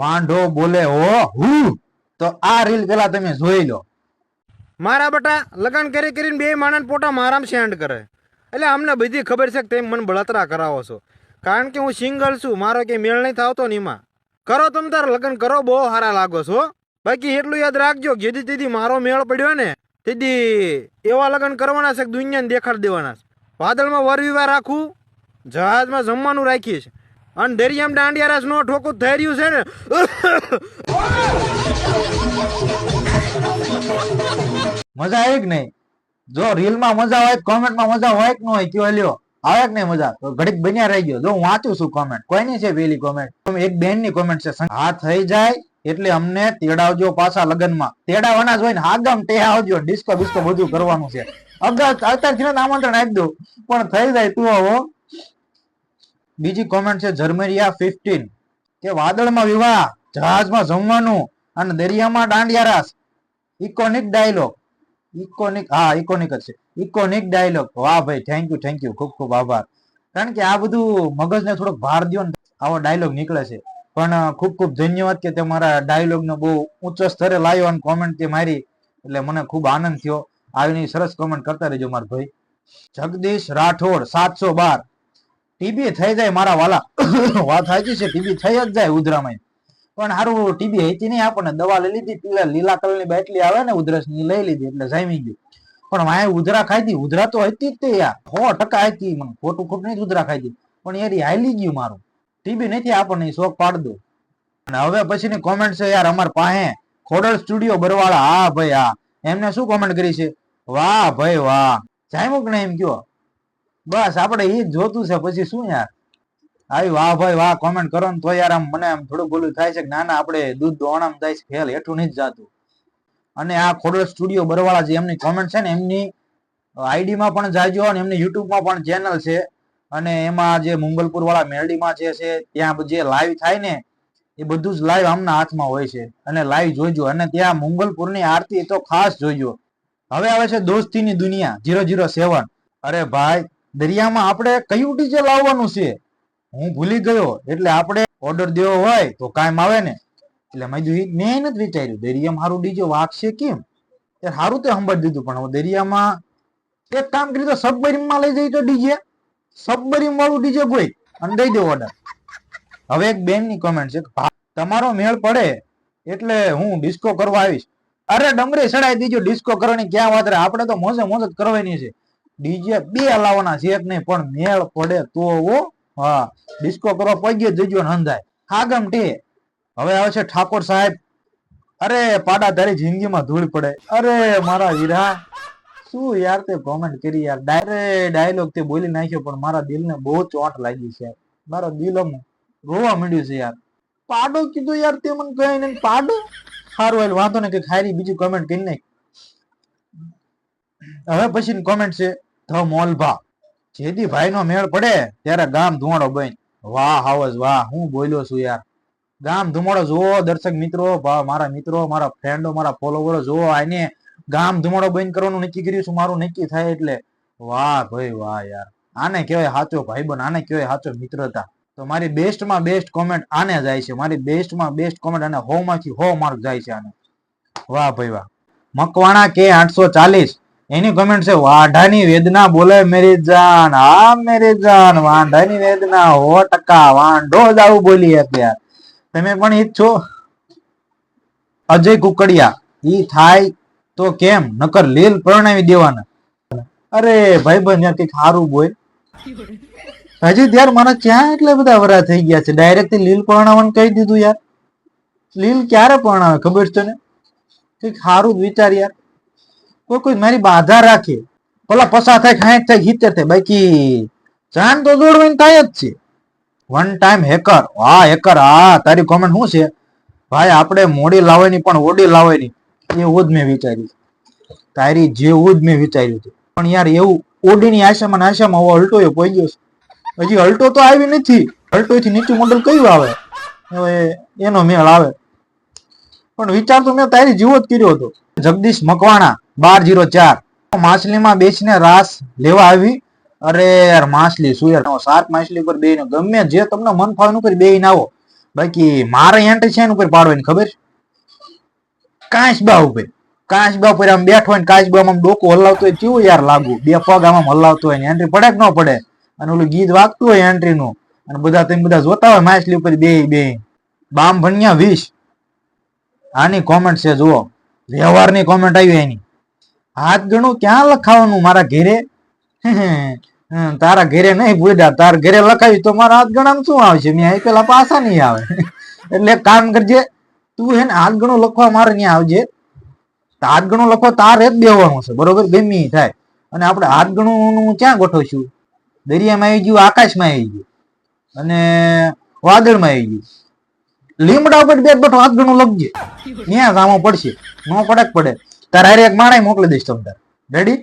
વાંઢો બોલે હો હું તો આ રીલ પેલા તમે જોઈ લો. મારા બટા લગન કરી કરીને બે માણસ પોતા મારામાં સેન્ડ કરે એટલે અમને બધી ખબર છે કે તમે મને બળતરા કરાવો છો કારણ કે હું સિંગલ છું, મારો કે મેળ નહીં થાવતો ને એમાં કરો તમે તાર લગન કરો, બહુ સારા લાગો છો. બાકી એટલું યાદ રાખજો જેથી તેથી મારો મેળ પડ્યો ને તેથી એવા લગન કરવાના છે કે દુનિયાને દેખાડ દેવાના છે. વાદળમાં વર વિવાહ રાખું, જહાજમાં જમવાનું રાખીશ અને દરિયામાં દાંડિયા રાસ નો ઠોકું થઈ રહ્યું છે ને. મજા આવી કે નહીં? જો રીલ માં મજા હોય, કોમેન્ટ માં મજા હોય કે ન હોય કયો લ્યો, આવે કે નહીં મજા? તો ઘડીક બન્યા રહી ગયો. જો હું વાંચું છું કોમેન્ટ, કોઈની છે પેલી કોમેન્ટ? એક બેન ની કોમેન્ટ છે, હા થઈ જાય એટલે અમને તેડાવજો પાછા લગનમાં. તેડાવાના જ હોય ને, હાગમ તે આવજો, ડિસ્કો બિસ્કો બધું કરવાનું છે. અત્યારથી આમંત્રણ આપી દો પણ થઈ જાય તું આવો. બીજી કોમેન્ટ છે જર્મરિયા 15 કે વાદળમાં વિવાહ, જહાજમાં જમવાનું અને દરિયામાં દાંડિયા રાસ. ઇકોનિક ડાયલોગ. ઇકોનિક, હા ઇકોનિક જ છે. ઇકોનિક ડાયલોગ. વાહ ભાઈ, થેન્ક યુ, ખૂબ ખૂબ આભાર. કારણ કે આ બધું મગજને થોડોક ભાર દો ને આવો ડાયલોગ નીકળે છે. પણ ખૂબ ખૂબ ધન્યવાદ કે તમારા ડાયલોગ નો બહુ ઊંચો સ્તરે લાવ્યો અને કોમેન્ટ તે મારી એટલે મને ખૂબ આનંદ થયો. આવી સરસ કોમેન્ટ કરતા રહેજો મારા ભાઈ. જગદીશ રાઠોડ 712 ટીબી થઈ જાય મારા વાલા. વાત સાચી છે, ટીબી થઈ જ જાય ઉધરામાં. પણ સારું ટીબી હતી નહીં, આપણને દવા લઈ લીધી, પેલા લીલા કલર ની બાટલી આવે ને ઉધરસ ની લઈ લીધી એટલે જામી ગયું. પણ વાય ઉધરા ખાઈ ઉધરા તો હતી જ તે યાર, 100% હતી. મને ખોટું ખોટું નહીં ઉધરા ખાઈ પણ યાર હાલી ગયું મારું. ટીબી નથી, આપણને શોખ પાડ દો. અને હવે પછીની કોમેન્ટ છે યાર અમાર પાસે ખોડલ સ્ટુડિયો બરવાળા. હા ભાઈ હા, એમને શું કોમેન્ટ કરી છે? વાહ ભાઈ વાહ, જામ્યું કે નહીં એમ કયો? બસ આપણે એ જ જોતું છે, પછી શું યાર. આવી વાહ ભાઈ વાહ કોમેન્ટ કરો ને તો યાર આમ મને આમ થોડું બોલું થાય છે કે ના ના આપણે દૂધ દોણામ થાય છે, ફેલ હેઠું નહીં જાતું. અને આ ખોડલ સ્ટુડિયો બરવાળા જે એમની કોમેન્ટ છે ને, એમની આઈડી માં પણ જાજો અને એમની યુટ્યુબ માં પણ ચેનલ છે. અને એમાં જે મુંગલપુર વાળા મેરડીમાં જે છે ત્યાં જે લાઈવ થાય ને એ બધું જ લાઈવ આમના હાથમાં હોય છે. અને લાઈવ જોઈજો. અને ત્યાં મુંગલપુરની આરતી તો ખાસ જોઈજો. હવે આવે છે દોસ્તીની દુનિયા 007. અરે ભાઈ, દરિયામાં આપણે કયું ડીજે લાવવાનું છે હું ભૂલી ગયો. એટલે આપણે ઓર્ડર દેવો હોય તો કાયમ આવે ને. એટલે મેં નથી વિચાર્યું દરિયામાં સારું ડીજે વાગશે કેમ, સારું તો સંભાળી દીધું. પણ દરિયામાં એક કામ કર્યું તો સબમરીનમાં લઈ જઈ તો ડીજે, સબમરીન વાળું ડીજે કોઈ અને દઈ દો ઓર્ડર. હવે એક બેન ની કોમેન્ટ છે, તમારો મેળ પડે એટલે હું ડિસ્કો કરવા આવીશ. અરે ડમરી ચડાઈ દીજો, ડિસ્કો કરવાની ક્યાં વાત રહે? આપણે તો મોજે મોજ જ કરવાની છે. ડીજે બે લાવવાના છે એક નહીં, પણ મેળ પડે તો હા ડિસ્કો કરવા પગે જજો ને હંધાય હાગમ ટે. હવે આવે છે ઠાકોર સાહેબ. અરે પાડા તારી જિંદગીમાં ધૂળ પડે. અરે મારા વીરા, શું યાર તે કોમેન્ટ કરી યાર, ડાયલોગ તે બોલી નાખ્યો પણ મારા દિલને બહુ ચોટ લાગી છે. મારા દિલ આમ રોવા માંડ્યું છે યાર. પાડો કીધું યાર તે મને કહે ને પાડો. સારું હાલ વાંધો ને કે ખારી બીજી કોમેન્ટ કરી નાખ. હવે પછી કોમેન્ટ છે ધ મોલભા. જેથી ભાઈ નો મેળ પડે ત્યારે ગામ ધુમાડો બન. વાહ હાવજ વાહ, હું બોલ્યો છું યાર. ગામ ધુમાડો જુઓ દર્શક મિત્રો, મારા મિત્રો, મારા ફ્રેન્ડો, મારા ફોલોવરો જુઓ. આને ગામ ધુમાડો બંધ કરવાનું નક્કી કર્યું છું, મારું નક્કી થાય એટલે. વાહ ભાઈ વાહ યાર, આને કહેવાય સાચો ભાઈબંધ, આને કહેવાય સાચો મિત્રતા. તો મારી બેસ્ટમાં બેસ્ટ કોમેન્ટ આને જાય છે. મારી બેસ્ટમાં બેસ્ટ કોમેન્ટ અને 100 માંથી 100 માર્ક જાય છે આને. વાહ ભાઈ વાહ. મકવાણા કે 840 એની કોમેન્ટ છે, વાઢાની વેદના બોલે મેરી જાન. હા મેરી જાન, વાંઢાની વેદના 100% વાંઢો જ આવું બોલી અત્યારે. તમે પણ ઈ જ છો. અજય કુકડિયા, ઈ થાય તો કેમ, નકર લીલ પરણાવી દેવાના. અરે ભાઈ બંધ કઈક સારું બોલ. હજી ત્યાર મને ક્યાં એટલા બધા વરા થઈ ગયા છે, ડાયરેક્ટ લીલ પરણાવવાનું કહી દીધું યાર. લીલ ક્યારે પરણાવે ખબર છે ને? કઈક સારું જ વિચાર યાર. કોઈ મારી બાધા રાખે, પેલા પસા થાય 60 થાય 70 થાય, બાકી જાન તો જોડવાની થાય જ છે. One time hacker. હા હેકર, હા તારી કોમેન્ટ શું છે ભાઈ? આપણે મોડી લાવવાની પણ ઓડી લાવવાની એવું જ મેં વિચાર્યું. તારી જેવું જ મેં વિચાર્યું હતું. પણ યાર એવું ઓડીની આશામાં હવે અલ્ટો એ પહોંચી ગયો છે. હજી અલ્ટો તો આવી નથી. અલ્ટો થી નીચું મોડલ કયું આવે હવે એનો મેળ આવે. પણ વિચાર તો મેં તારી જેવો જ કર્યો હતો. જગદીશ મકવાણા 1204 માછલીમાં બેસીને રાસ લેવા આવી. અરે યાર માછલી શું યાર, શાર્ક માછલી પર બે ગમે જે તમને મન ફાવે કરી બે ના આવો. બાકી મારે એન્ટ્રી છે એની ઉપર પાડવાની ખબર કાચબા ઉપર. કાચબા ઉપર આમ બેઠો હોય ને કાચબામાં આમ ડોકું હલાવતો હોય કેવું યાર લાગુ, બે પગ આમ હલાવતો હોય ને એન્ટ્રી પડે કે ન પડે. અને ઓલું ગીત વાગતું હોય એન્ટ્રી નું અને તમે બધા જોતા હોય માછલી ઉપર બે બામ ભણ્યા 20. આની કોમેન્ટ છે જુઓ, વ્યવહારની કોમેન્ટ આવી એની. હાથ ગણું ક્યાં લખાવાનું મારા ઘેરે? તારા ઘેરે નહીં ભૂડા, તારા ઘેરે લખાવી તો મારા હાથ ગણામાં શું આવશે? મેં પેલા પાસા નહીં આવે. એટલે એક કામ કરજે, તું હે ને હાથ ગણું લખવા મારે ત્યાં આવજે. હાથ ગણું લખો તારે જ બેવાનું છે, બરોબર? ગમે ઈ થાય. અને આપણે હાથ ગણું ક્યાં ગોઠવશું? દરિયામાં આવી ગયું, આકાશમાં આવી ગયું અને વાદળમાં આવી ગયું. લીમડા ઉપર બે બેઠો હાથ ગણું લખજે, ત્યાં સામો પડશે. ન પડે તારે હારે એક માણાય મોકલી દઈશ તમને. રેડી?